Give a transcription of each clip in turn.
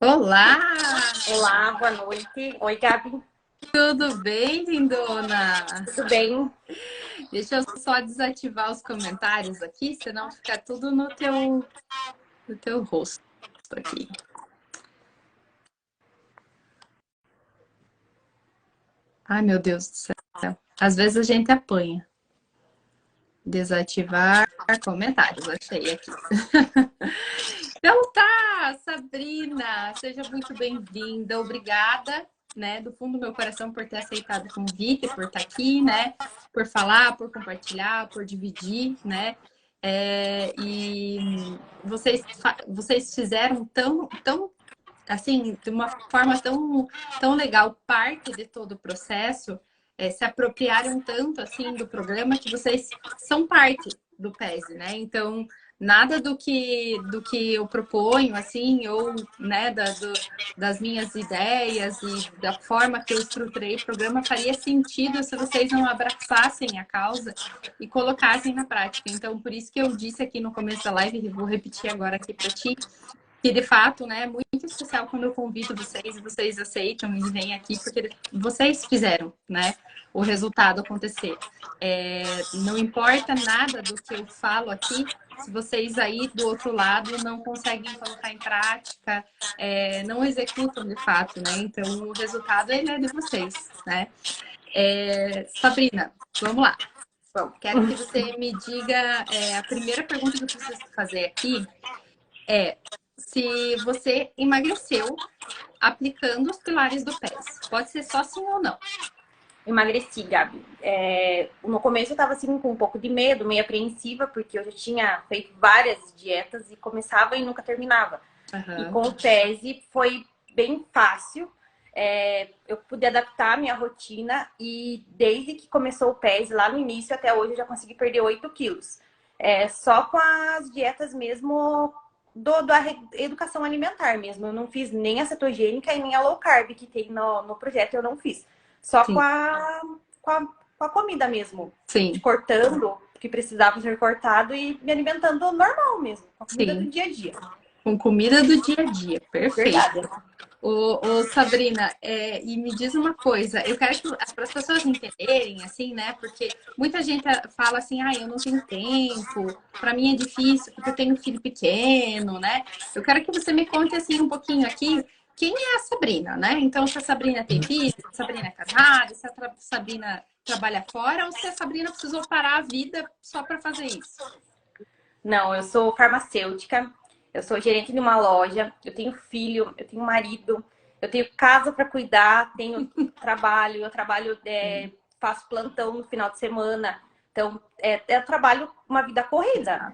Olá! Olá, boa noite. Oi, Gabi. Tudo bem, lindona? Tudo bem? Deixa eu só desativar os comentários aqui, senão fica tudo no teu rosto aqui. Ai, meu Deus do céu. Às vezes a gente apanha. Desativar comentários, achei aqui. Então tá, Sabrina, seja muito bem-vinda. Obrigada, né, do fundo do meu coração por ter aceitado o convite, por estar aqui, né, por falar, por compartilhar, por dividir, né. E vocês fizeram tão assim, de uma forma tão legal, parte de todo o processo, se apropriaram tanto, assim, do programa que vocês são parte do PESE, né? Então, nada do que eu proponho, assim, ou, né, das minhas ideias e da forma que eu estruturei o programa faria sentido se vocês não abraçassem a causa e colocassem na prática. Então, por isso que eu disse aqui no começo da live, e vou repetir agora aqui para ti, que de fato, né, é muito especial quando eu convido vocês e vocês aceitam e vêm aqui, porque vocês fizeram, né, o resultado acontecer. Não importa nada do que eu falo aqui, se vocês aí do outro lado não conseguem colocar em prática, não executam de fato, né, então o resultado ele é de vocês, né. Sabrina, vamos lá. Bom, quero que você me diga, a primeira pergunta que eu preciso fazer aqui é se você emagreceu aplicando os pilares do PES. Pode ser só sim ou não. Emagreci, Gabi. No começo eu tava assim com um pouco de medo, meio apreensiva, porque eu já tinha feito várias dietas e começava e nunca terminava. Uhum. E com o PES foi bem fácil. Eu pude adaptar a minha rotina e desde que começou o PES, lá no início até hoje, eu já consegui perder 8 quilos. Só com as dietas mesmo da educação alimentar mesmo. Eu não fiz nem a cetogênica e nem a low carb que tem no projeto, eu não fiz. Só com a comida mesmo. Sim. Cortando o que precisava ser cortado e me alimentando normal mesmo. Com a comida do dia a dia. Com comida do dia a dia, perfeito. Verdade. Ô, Sabrina, e me diz uma coisa, eu quero que para as pessoas entenderem, assim, né? Porque muita gente fala assim, eu não tenho tempo, para mim é difícil, porque eu tenho filho pequeno, né? Eu quero que você me conte, assim, um pouquinho aqui, quem é a Sabrina, né? Então, se a Sabrina tem filho, se a Sabrina é casada, se a Sabrina trabalha fora, ou se a Sabrina precisou parar a vida só para fazer isso? Não, eu sou farmacêutica. Eu sou gerente de uma loja, eu tenho filho, eu tenho marido, eu tenho casa para cuidar, tenho trabalho, faço plantão no final de semana. Então, eu trabalho uma vida corrida.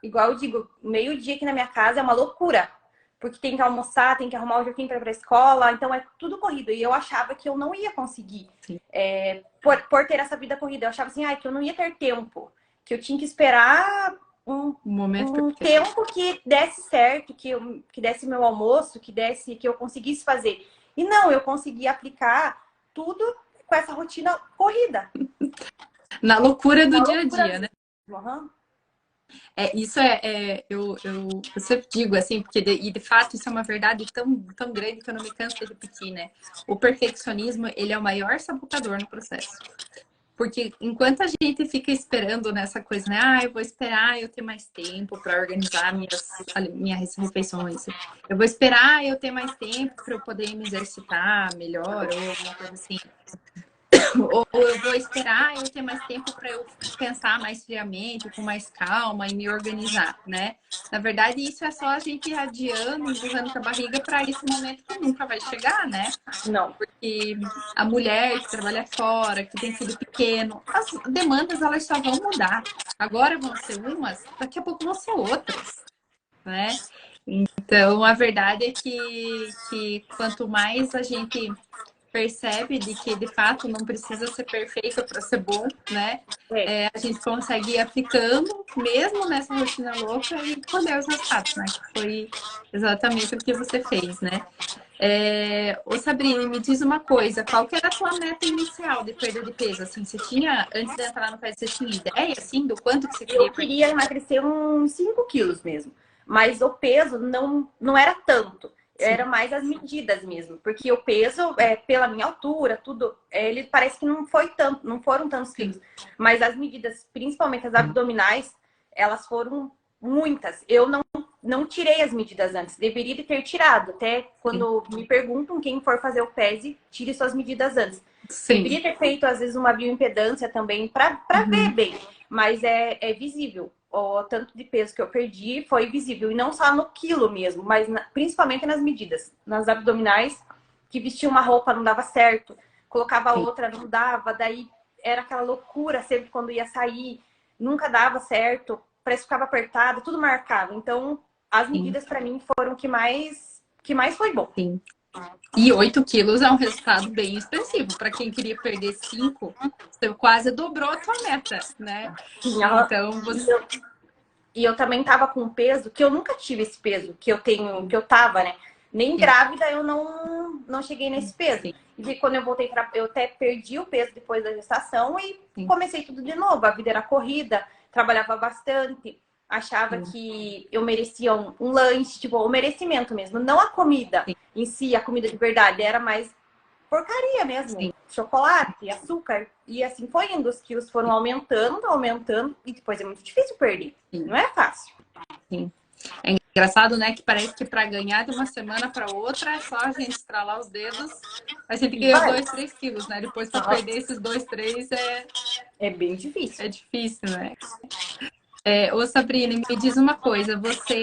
Igual eu digo, meio-dia aqui na minha casa é uma loucura. Porque tem que almoçar, tem que arrumar o Joaquim para ir para a escola, então é tudo corrido. E eu achava que eu não ia conseguir por ter essa vida corrida. Eu achava assim, que eu não ia ter tempo, que eu tinha que esperar um tempo que desse certo, que desse meu almoço, que eu conseguisse fazer. E não, eu consegui aplicar tudo com essa rotina corrida. Na loucura do dia a dia, né? Uhum. Isso eu sempre digo assim, porque de fato isso é uma verdade tão grande que eu não me canso de repetir, né? O perfeccionismo, ele é o maior sabotador no processo. Porque enquanto a gente fica esperando nessa coisa, né? Eu vou esperar eu ter mais tempo para organizar minhas refeições. Eu vou esperar eu ter mais tempo para eu poder me exercitar melhor ou alguma coisa assim. Ou eu vou esperar eu ter mais tempo para eu pensar mais friamente, com mais calma e me organizar, né? Na verdade, isso é só a gente adiando, empurrando com a barriga para esse momento que nunca vai chegar, né? Não. Porque a mulher que trabalha fora, que tem filho pequeno, as demandas elas só vão mudar. Agora vão ser umas, daqui a pouco vão ser outras, né? Então, a verdade é que quanto mais a gente percebe de que, de fato, não precisa ser perfeito para ser bom, né? A gente consegue ir aplicando, mesmo nessa rotina louca, e colher os resultados, né? Que foi exatamente o que você fez, né? Ô Sabrina, me diz uma coisa, qual que era a tua meta inicial de perda de peso? Assim, você tinha, antes de entrar no PES, você tinha ideia, assim, do quanto que você queria? Eu queria emagrecer uns 5 quilos mesmo. Mas o peso não era tanto. Era mais as medidas mesmo, porque o peso, pela minha altura, tudo, ele parece que não foi tanto, não foram tantos quilos. Mas as medidas, principalmente as abdominais, elas foram muitas. Eu não tirei as medidas antes, deveria ter tirado. Até quando me perguntam quem for fazer o PESE, tire suas medidas antes. Sim. Deveria ter feito, às vezes, uma bioimpedância também, para ver bem, mas é visível. O tanto de peso que eu perdi foi visível. E não só no quilo mesmo, mas principalmente nas medidas. Nas abdominais, que vestia uma roupa não dava certo, colocava outra não dava, daí era aquela loucura sempre quando ia sair, nunca dava certo, parece que ficava apertado, tudo marcava. Então, as medidas para mim foram o que mais foi bom. Sim. E 8 quilos é um resultado bem expressivo. Para quem queria perder 5, você quase dobrou a sua meta, né? Então, você... E eu também tava com um peso que eu nunca tive esse peso que eu tenho, que eu tava, né? Nem grávida eu não cheguei nesse peso. E quando eu voltei eu até perdi o peso depois da gestação e comecei tudo de novo. A vida era corrida, trabalhava bastante, achava que eu merecia um lanche, tipo, o merecimento mesmo, não a comida em si, a comida de verdade, era mais porcaria mesmo. Chocolate, açúcar. E assim foi indo. Os quilos foram aumentando. E depois é muito difícil perder. Não é fácil. Sim. É engraçado, né? Que parece que para ganhar de uma semana para outra é só a gente estralar os dedos. A gente ganha 2, 3 quilos, né? Depois para perder esses 2, 3 é bem difícil. É difícil, né? Ô Sabrina, me diz uma coisa. Você,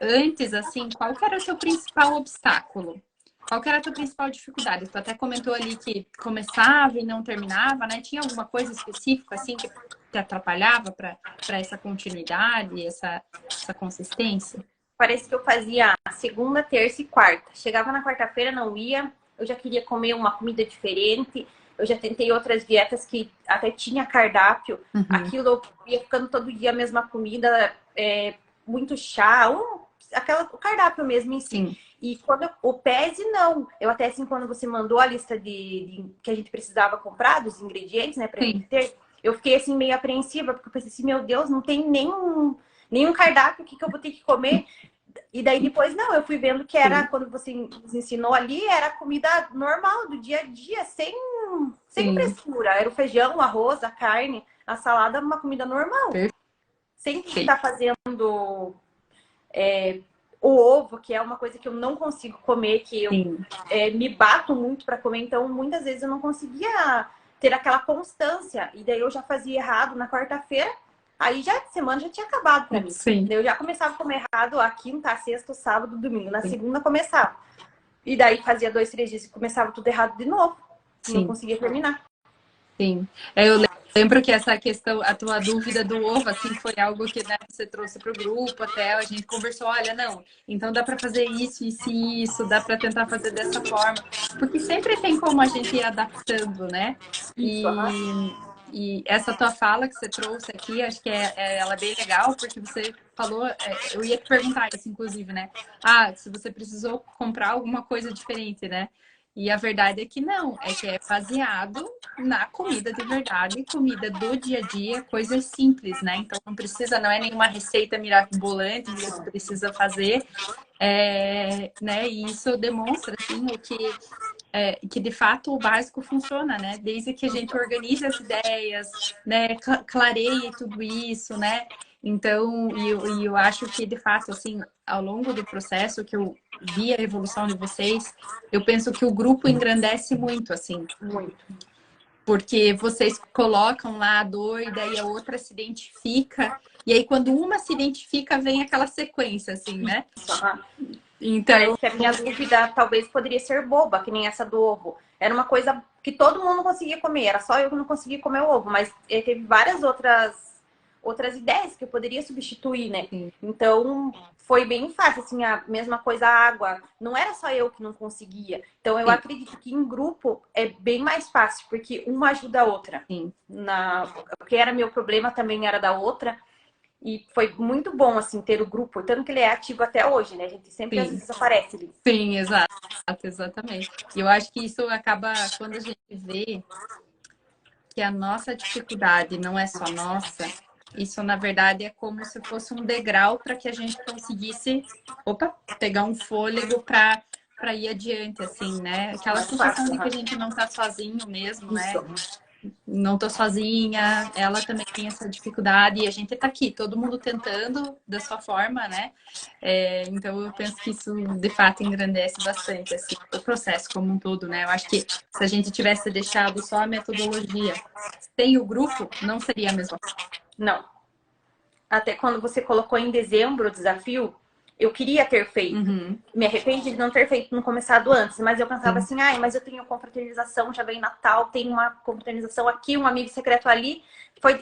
antes, assim, qual que era o seu principal obstáculo? Qual que era a tua principal dificuldade? Tu até comentou ali que começava e não terminava, né? Tinha alguma coisa específica, assim, que te atrapalhava para essa continuidade, essa consistência? Parece que eu fazia segunda, terça e quarta. Chegava na quarta-feira, não ia. Eu já queria comer uma comida diferente. Eu já tentei outras dietas que até tinha cardápio. Aquilo eu ia ficando todo dia a mesma comida, muito chá, o cardápio mesmo em si. Sim. E quando o PESE, não. Eu até assim, quando você mandou a lista que a gente precisava comprar, dos ingredientes, né, pra gente ter, eu fiquei assim meio apreensiva, porque eu pensei assim, meu Deus, não tem nenhum cardápio, o que eu vou ter que comer? E daí depois, não, eu fui vendo que era, quando você nos ensinou ali, era comida normal, do dia a dia, sem frescura. Era o feijão, o arroz, a carne, a salada, uma comida normal. Sem estar fazendo o ovo, que é uma coisa que eu não consigo comer, que eu me bato muito para comer, então muitas vezes eu não conseguia ter aquela constância. E daí eu já fazia errado na quarta-feira, aí já a semana já tinha acabado para mim. Daí eu já começava a comer errado a quinta, a sexta, o sábado, o domingo. Na segunda começava. E daí fazia 2, 3 dias e começava tudo errado de novo. Não conseguia terminar. Sim. Eu lembro que essa questão, a tua dúvida do ovo, assim, foi algo que, né, você trouxe para o grupo, até a gente conversou, olha, não, então dá para fazer isso, dá para tentar fazer dessa forma. Porque sempre tem como a gente ir adaptando, né? E essa tua fala que você trouxe aqui, acho que ela é bem legal, porque você falou, eu ia te perguntar isso, inclusive, né? Se você precisou comprar alguma coisa diferente, né? E a verdade é que não, é que é baseado na comida de verdade, comida do dia a dia, coisas simples, né? Então não é nenhuma receita mirabolante que você precisa fazer, né? E isso demonstra, assim, que de fato o básico funciona, né? Desde que a gente organize as ideias, né? Clareie tudo isso, né? Então, eu acho que, de fato, assim, ao longo do processo que eu vi a evolução de vocês, eu penso que o grupo engrandece muito, assim. Muito. Porque vocês colocam lá a dor e daí a outra se identifica. E aí, quando uma se identifica, vem aquela sequência, assim, né? Então, parece que a minha dúvida talvez poderia ser boba, que nem essa do ovo. Era uma coisa que todo mundo conseguia comer, era só eu que não conseguia comer o ovo, mas teve várias outras ideias que eu poderia substituir, né? Então, foi bem fácil, assim, a mesma coisa a água. Não era só eu que não conseguia. Então, eu acredito que em grupo é bem mais fácil, porque uma ajuda a outra. O que era meu problema também era da outra. E foi muito bom, assim, ter o grupo, tanto que ele é ativo até hoje, né? A gente sempre às vezes aparece ali. Sim, exatamente. E eu acho que isso acaba, quando a gente vê que a nossa dificuldade não é só nossa, Isso, na verdade, é como se fosse um degrau para que a gente conseguisse, pegar um fôlego para ir adiante, assim, né? Aquela Mais sensação fácil, de que a aham. gente não está sozinho mesmo, né? Isso. Não tô sozinha, ela também tem essa dificuldade e a gente tá aqui, todo mundo tentando da sua forma, né? Então eu penso que isso de fato engrandece bastante assim, o processo como um todo, né? Eu acho que se a gente tivesse deixado só a metodologia sem o grupo, não seria a mesma coisa. Não. Até quando você colocou em dezembro o desafio, eu queria ter feito. Uhum, Me arrependo de não ter feito, não começado antes, mas eu pensava sim, assim, ai, mas eu tenho confraternização, já vem Natal, tem uma confraternização aqui, um amigo secreto ali.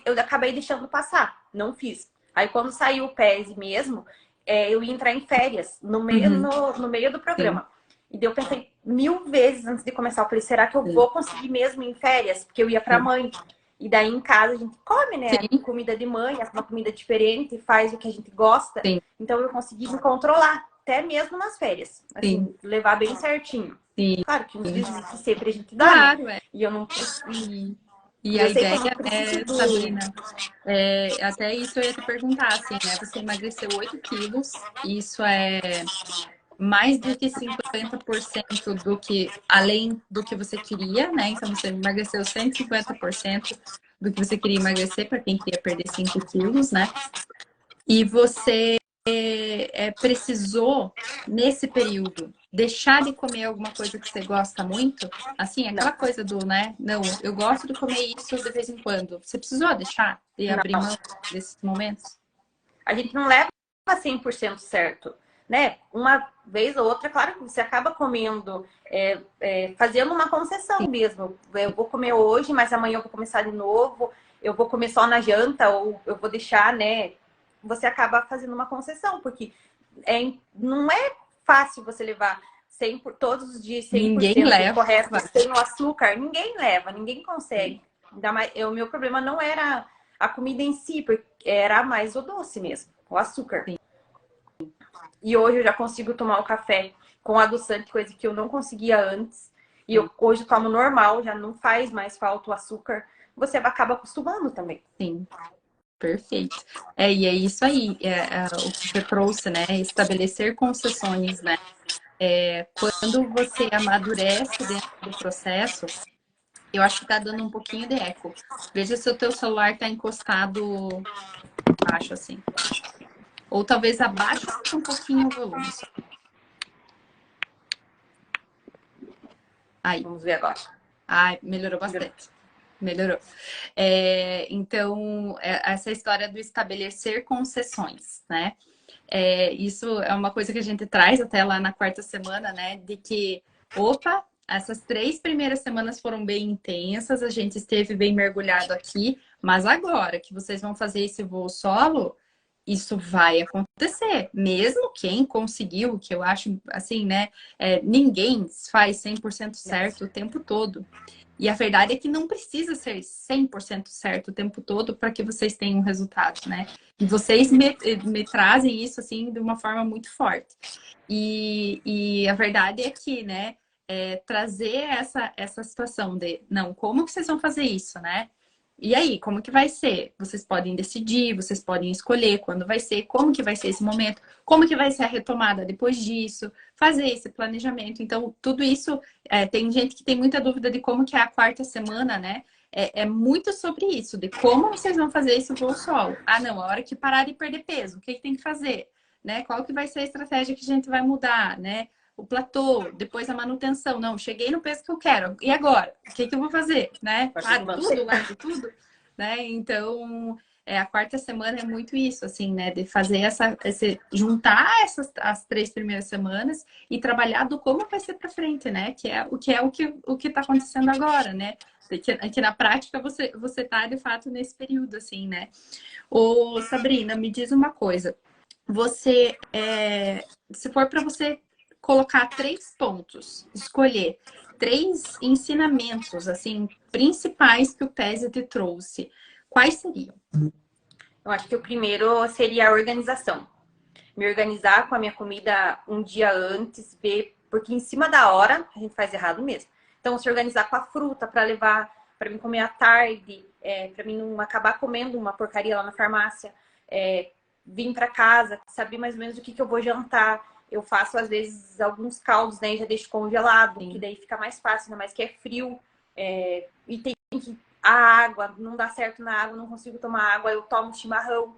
Eu acabei deixando passar, não fiz. Aí quando saiu o PES mesmo, eu ia entrar em férias uhum, no meio do sim, programa. E daí eu pensei 1000 vezes antes de começar. Eu falei, será que eu sim, vou conseguir mesmo em férias? Porque eu ia pra sim, mãe. E daí em casa a gente come, né? sim, Comida de mãe, uma comida diferente, faz o que a gente gosta. sim, Então eu consegui me controlar, até mesmo nas férias. sim, Assim, levar bem certinho. sim, Claro que uns sim. desistes sempre a gente dá, né? Claro, é. E eu não. E, e E a eu sei que eu ideia não preciso é, do. Sabrina, até isso eu ia te perguntar, assim, né? Você emagreceu 8 quilos, isso é mais do que 50% do que, além do que você queria, né? Então você emagreceu 150% do que você queria emagrecer, para quem queria perder 5 quilos, né? E você precisou, nesse período, deixar de comer alguma coisa que você gosta muito? Assim, aquela Não, coisa do, né? Não, eu gosto de comer isso de vez em quando. Você precisou deixar de abrir não. mão desses momentos? A gente não leva 100% certo, né? Uma vez ou outra, claro que você acaba comendo, fazendo uma concessão mesmo. Eu vou comer hoje, mas amanhã eu vou começar de novo. Eu vou comer só na janta ou eu vou deixar, né? Você acaba fazendo uma concessão, porque não é fácil você levar 100 todos os dias Ninguém 100% leva. correto, sem o açúcar. Ninguém leva, ninguém consegue. Ainda mais, o meu problema não era a comida em si, porque era mais o doce mesmo, o açúcar. Sim, E hoje eu já consigo tomar o café com adoçante, coisa que eu não conseguia antes. E sim, hoje eu tomo normal, já não faz mais falta o açúcar. Você acaba acostumando também. sim. Perfeito. E é isso aí, o que você trouxe, né? Estabelecer concessões, né? Quando você amadurece dentro do processo, eu acho que tá dando um pouquinho de eco. Veja se o teu celular tá encostado baixo, assim. Ou talvez abaixa um pouquinho o volume só. Aí. Vamos ver agora. Ai, melhorou bastante. Melhorou. Então, essa história do estabelecer concessões, né? Isso é uma coisa que a gente traz até lá na quarta semana, né? De que, opa, essas 3 primeiras semanas foram bem intensas, a gente esteve bem mergulhado aqui, mas agora que vocês vão fazer esse voo solo, isso vai acontecer. Mesmo quem conseguiu, que eu acho assim, né? Ninguém faz 100% certo o tempo todo. E a verdade é que não precisa ser 100% certo o tempo todo para que vocês tenham resultados, né? E vocês me trazem isso, assim, de uma forma muito forte. E a verdade é que, né, trazer essa situação de, não, como que vocês vão fazer isso, né? E aí, como que vai ser? Vocês podem decidir, vocês podem escolher quando vai ser, como que vai ser esse momento, como que vai ser a retomada depois disso, fazer esse planejamento. Então, tudo isso, tem gente que tem muita dúvida de como que é a quarta semana, né? É muito sobre isso, de como vocês vão fazer esse voo solo. Ah, não, a hora que parar de perder peso, o que tem que fazer? Né? Qual que vai ser a estratégia que a gente vai mudar, né? O platô, depois a manutenção. Não, cheguei no peso que eu quero. E agora? O que eu vou fazer? Né? Paro tudo, largo tudo? Né? Então, a quarta semana é muito isso, assim, né? De fazer juntar as 3 primeiras semanas e trabalhar do como vai ser para frente, né? Que é o que está acontecendo agora, né? Que na prática você tá de fato nesse período, assim, né? Ô, Sabrina, me diz uma coisa. Se for para você colocar 3 pontos, escolher 3 ensinamentos, assim, principais que o PESE te trouxe, quais seriam? Eu acho que o primeiro seria a organização. Me organizar com a minha comida um dia antes, ver, porque em cima da hora a gente faz errado mesmo. Então, se organizar com a fruta para levar para mim comer à tarde, para mim não acabar comendo uma porcaria lá na farmácia, vim para casa, saber mais ou menos o que eu vou jantar. Eu faço, às vezes, alguns caldos, né? Já deixo congelado, que daí fica mais fácil, ainda mais que é frio. E tem que... A água, não dá certo na água, não consigo tomar água, eu tomo chimarrão.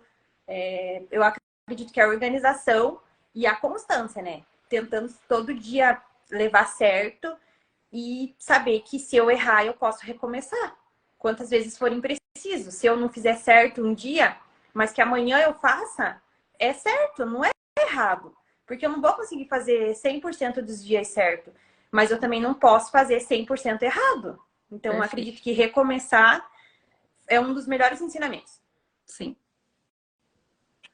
Eu acredito que a organização e a constância, né? Tentando todo dia levar certo e saber que se eu errar, eu posso recomeçar. Quantas vezes forem preciso. Se eu não fizer certo um dia, mas que amanhã eu faça, é certo, não é errado. Porque eu não vou conseguir fazer 100% dos dias certo. Mas eu também não posso fazer 100% errado. Então, eu acredito que recomeçar é um dos melhores ensinamentos. Sim.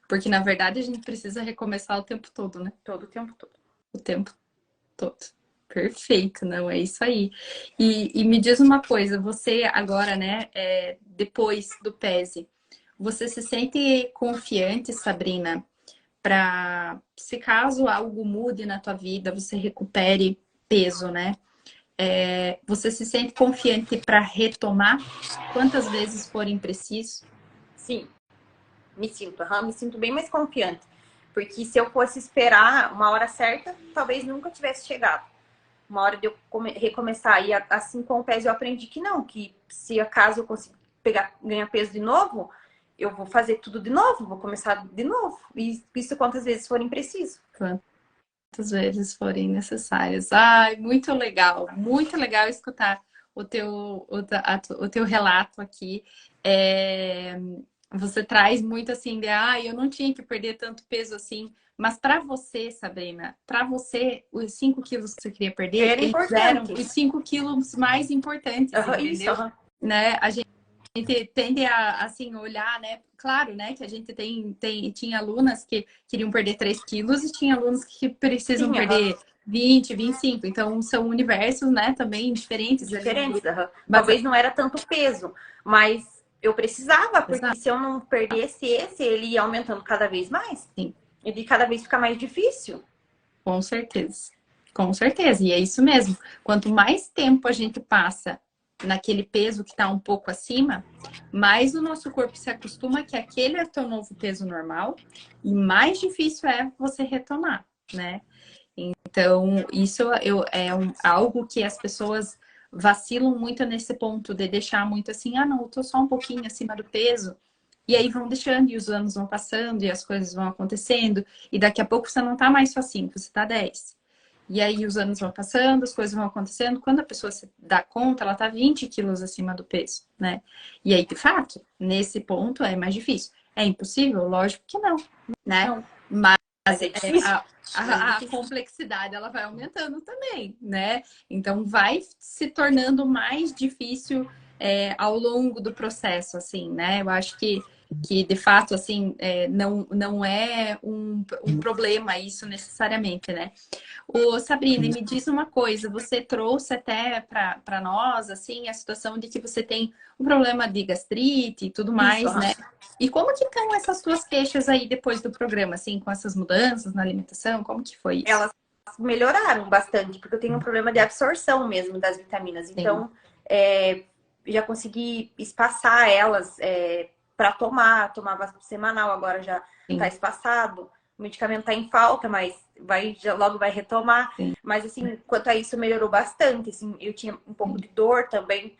Porque, na verdade, a gente precisa recomeçar o tempo todo, né? Todo o tempo todo. O tempo todo. Perfeito, não, é isso aí. E me diz uma coisa, você agora, né, depois do PESE, você se sente confiante, Sabrina, para, se caso algo mude na tua vida, você recupere peso, né? Você se sente confiante para retomar quantas vezes forem preciso? Sim, me sinto bem mais confiante. Porque se eu fosse esperar uma hora certa, talvez nunca tivesse chegado. Uma hora de eu recomeçar. E assim com o PES eu aprendi que não, que se acaso eu conseguir ganhar peso de novo, eu vou fazer tudo de novo, vou começar de novo. E isso quantas vezes forem preciso. Quantas vezes forem necessárias. Ai, muito legal escutar o teu relato aqui. Você traz muito assim de, eu não tinha que perder tanto peso assim. Mas para você, Sabrina, para você, os 5 quilos que você queria perder, eles eram os 5 quilos mais importantes, entendeu? Isso. Né? A gente tende a, assim, olhar, né? Claro, né? Que a gente tinha alunas que queriam perder 3 quilos e tinha alunos que precisam perder 20, 25. Então, são universos, né? Também diferentes. Talvez não era tanto peso, mas eu precisava, porque Exato. se eu não perdesse esse, ele ia aumentando cada vez mais. Sim. E cada vez fica mais difícil. Com certeza. Com certeza. E é isso mesmo. Quanto mais tempo a gente passa naquele peso que está um pouco acima, mais o nosso corpo se acostuma que aquele é o teu novo peso normal e mais difícil é você retomar, né? Então, isso algo que as pessoas vacilam muito nesse ponto de deixar muito assim, não, eu tô só um pouquinho acima do peso. E aí vão deixando, e os anos vão passando, e as coisas vão acontecendo, e daqui a pouco você não tá mais só 5, você tá 10. E aí os anos vão passando, as coisas vão acontecendo. Quando a pessoa se dá conta, ela tá 20 quilos acima do peso, né? E aí, de fato, nesse ponto é mais difícil. É impossível? Lógico que não, né? Não. Mas difícil. A complexidade, ela vai aumentando também, né? Então, vai se tornando mais difícil ao longo do processo, assim, né? Eu acho que de fato, assim, não é um problema isso necessariamente, né? Ô, Sabrina, me diz uma coisa, você trouxe até para nós, assim, a situação de que você tem um problema de gastrite e tudo mais, né? E como que estão essas tuas queixas aí depois do programa, assim, com essas mudanças na alimentação? Como que foi isso? Elas melhoraram bastante, porque eu tenho um problema de absorção mesmo das vitaminas. Então, já consegui espaçar elas para tomava semanal, agora já está espaçado. O medicamento está em falta, mas logo vai retomar. Sim. Mas, assim, quanto a isso, melhorou bastante. Assim, eu tinha um pouco de dor também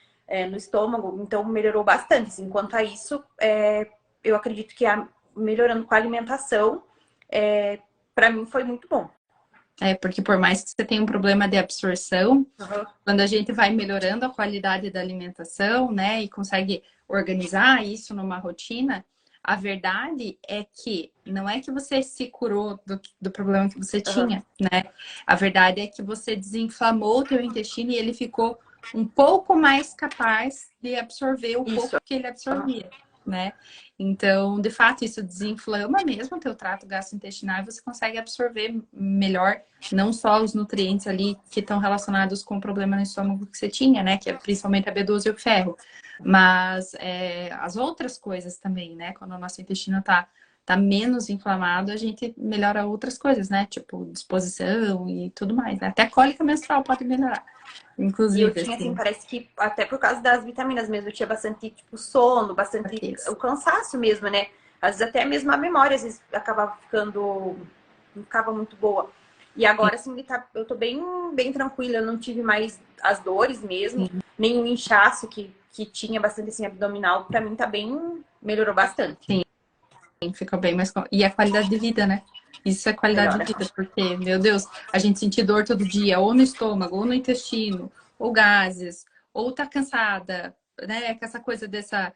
no estômago, então melhorou bastante. Assim, quanto a isso, eu acredito que melhorando com a alimentação, para mim foi muito bom. Porque por mais que você tenha um problema de absorção, quando a gente vai melhorando a qualidade da alimentação, né, e consegue organizar isso numa rotina, a verdade é que não é que você se curou do problema que você tinha, né? A verdade é que você desinflamou o teu intestino e ele ficou um pouco mais capaz de absorver o pouco que ele absorvia, né? Então, de fato, isso desinflama mesmo o teu trato gastrointestinal e você consegue absorver melhor não só os nutrientes ali que estão relacionados com o problema no estômago que você tinha, né? Que é principalmente a B12 e o ferro. Mas as outras coisas também, né? Quando o nosso intestino tá tá menos inflamado, a gente melhora outras coisas, né? Tipo, disposição e tudo mais, né? Até a cólica menstrual pode melhorar, E eu inclusive, tinha, assim, assim, parece que até por causa das vitaminas mesmo, eu tinha bastante, tipo, sono, bastante fraqueza. o cansaço mesmo, né? Às vezes até mesmo a memória, às vezes acabava não ficava muito boa. E agora, assim, eu tô bem tranquila, eu não tive mais as dores mesmo, Sim, nem o inchaço que tinha bastante, assim, abdominal, pra mim tá bem, melhorou bastante. sim, fica bem mais... E a qualidade de vida, né? Isso é qualidade de Melhora. vida, porque, meu Deus, a gente sentir dor todo dia, ou no estômago, ou no intestino, ou gases, ou tá cansada, né? Com essa coisa dessa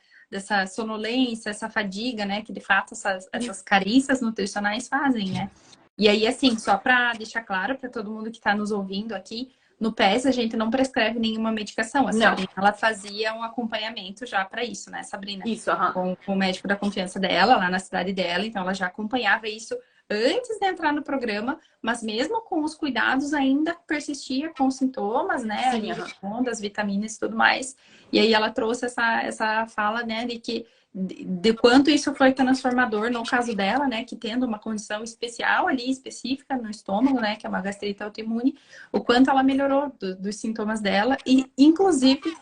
sonolência, essa fadiga, né? Que de fato essas carências nutricionais fazem, né? E aí, assim, só para deixar claro para todo mundo que está nos ouvindo aqui, no PES a gente não prescreve nenhuma medicação. A Não, Sabrina, ela fazia um acompanhamento já para isso, né, Sabrina? isso, aham. Com o médico da confiança dela, lá na cidade dela, então ela já acompanhava isso antes de entrar no programa, mas mesmo com os cuidados ainda persistia com os sintomas, né, Sim, ali aham. das vitaminas e tudo mais. E aí ela trouxe essa fala, né, de que de quanto isso foi transformador no caso dela, né, que tendo uma condição especial ali, específica no estômago, né, que é uma gastrite autoimune, o quanto ela melhorou dos sintomas dela e, inclusive,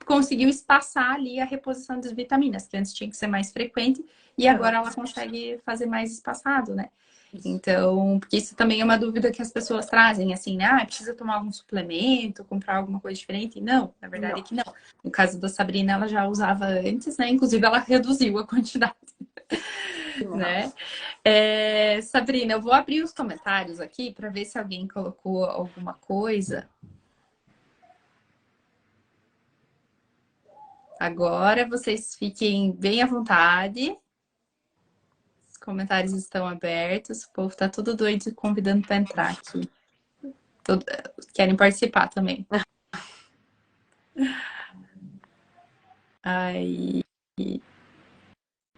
conseguiu espaçar ali a reposição das vitaminas, que antes tinha que ser mais frequente e agora Aham. ela consegue fazer mais espaçado, né? Isso. Então, porque isso também é uma dúvida que as pessoas trazem, assim, né? Ah, precisa tomar algum suplemento, comprar alguma coisa diferente? Não, na verdade é Não. que não. No caso da Sabrina, ela já usava antes, né? Inclusive, ela reduziu a quantidade, Sim, aham. né? Sabrina, eu vou abrir os comentários aqui para ver se alguém colocou alguma coisa. Agora vocês fiquem bem à vontade. Os comentários estão abertos. O povo tá todo doido convidando para entrar aqui. Querem participar também. Aí,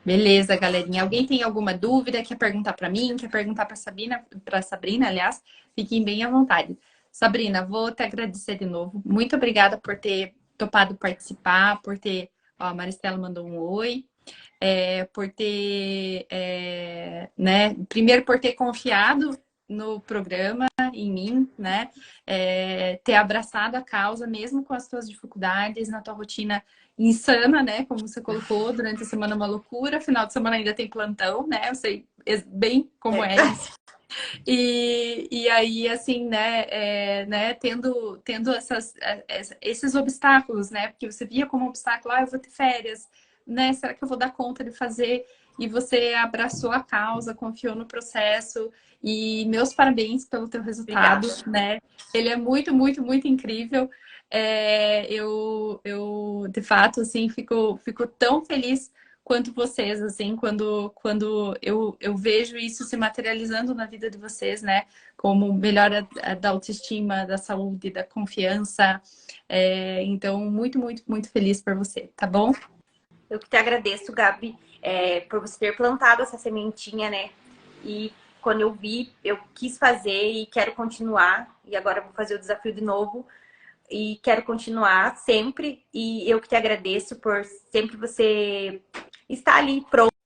beleza, galerinha. Alguém tem alguma dúvida? Quer perguntar para mim? Quer perguntar para Sabrina, aliás? Fiquem bem à vontade. Sabrina, vou te agradecer de novo. Muito obrigada por ter topado participar, por ter. Ó, a Maristela mandou um oi. Por ter, né? Primeiro por ter confiado no programa, em mim, né? Ter abraçado a causa, mesmo com as tuas dificuldades, na tua rotina insana, né? Como você colocou, durante a semana é uma loucura, final de semana ainda tem plantão, né? Eu sei bem como É. é isso. E aí, assim, né, tendo esses obstáculos, né? Porque você via como obstáculo, eu vou ter férias, né? Será que eu vou dar conta de fazer? E você abraçou a causa, confiou no processo. E meus parabéns pelo teu resultado, Obrigada. né? Ele é muito, muito, muito incrível. Eu de fato, assim, fico tão feliz quanto vocês, assim, quando eu vejo isso se materializando na vida de vocês, né? Como melhora da autoestima, da saúde, da confiança. Então, muito, muito, muito feliz por você, tá bom? Eu que te agradeço, Gabi, por você ter plantado essa sementinha, né? E quando eu vi, eu quis fazer e quero continuar. E agora eu vou fazer o desafio de novo. E quero continuar sempre. E eu que te agradeço por sempre você estar ali pronto